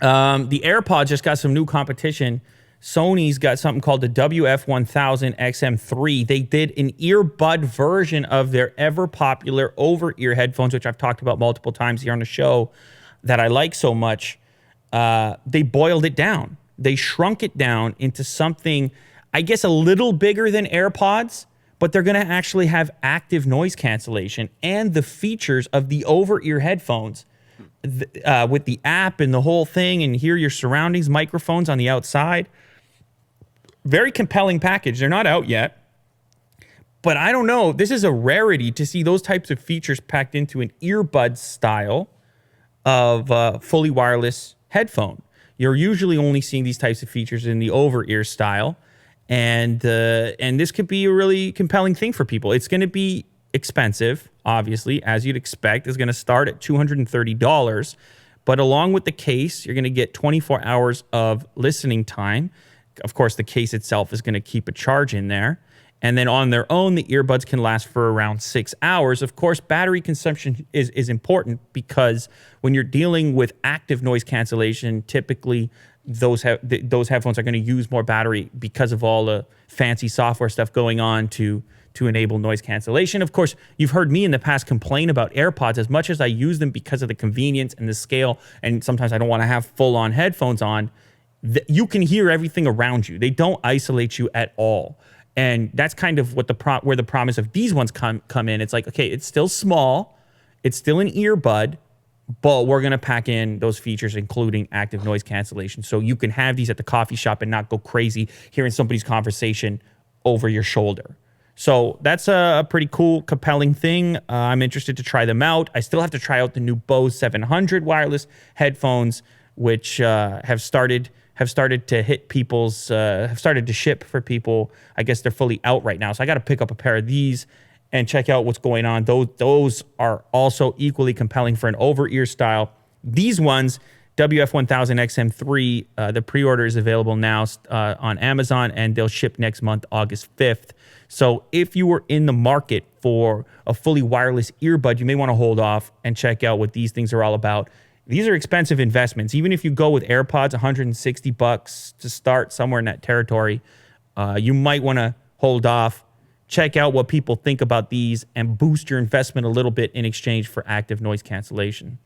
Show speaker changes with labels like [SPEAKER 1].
[SPEAKER 1] The AirPods just got some new competition. Sony's got something called the WF-1000XM3. They did an earbud version of their ever popular over-ear headphones, which I've talked about multiple times here on the show, that I like so much. They boiled it down. They shrunk it down into something, I guess, a little bigger than AirPods, but they're going to actually have active noise cancellation and the features of the over-ear headphones with the app and the whole thing, and hear your surroundings, microphones on the outside. Very compelling package. They're not out yet, but I don't know. This is a rarity to see those types of features packed into an earbud style of fully wireless headphone. You're usually only seeing these types of features in the over-ear style, and this could be a really compelling thing for people. It's going to be expensive, obviously, as you'd expect. It's going to start at $230, but along with the case, you're going to get 24 hours of listening time. Of course, the case itself is going to keep a charge in there. And then on their own, the earbuds can last for around 6 hours. Of course, battery consumption is important because when you're dealing with active noise cancellation, typically those headphones are going to use more battery because of all the fancy software stuff going on to enable noise cancellation. Of course, you've heard me in the past complain about AirPods. As much as I use them because of the convenience and the scale, and sometimes I don't want to have full-on headphones on, you can hear everything around you. They don't isolate you at all. And that's kind of what where the promise of these ones come in. It's like, okay, it's still small, it's still an earbud, but we're going to pack in those features, including active noise cancellation. So you can have these at the coffee shop and not go crazy hearing somebody's conversation over your shoulder. So that's a pretty cool, compelling thing. I'm interested to try them out. I still have to try out the new Bose 700 wireless headphones, which have started to hit people's, have started to ship for people. I guess they're fully out right now. So I got to pick up a pair of these and check out what's going on. Those are also equally compelling for an over-ear style. These ones, WF-1000XM3, the pre-order is available now on Amazon, and they'll ship next month, August 5th. So if you were in the market for a fully wireless earbud, you may want to hold off and check out what these things are all about. These are expensive investments. Even if you go with AirPods, $160 to start, somewhere in that territory, you might want to hold off, check out what people think about these, and boost your investment a little bit in exchange for active noise cancellation.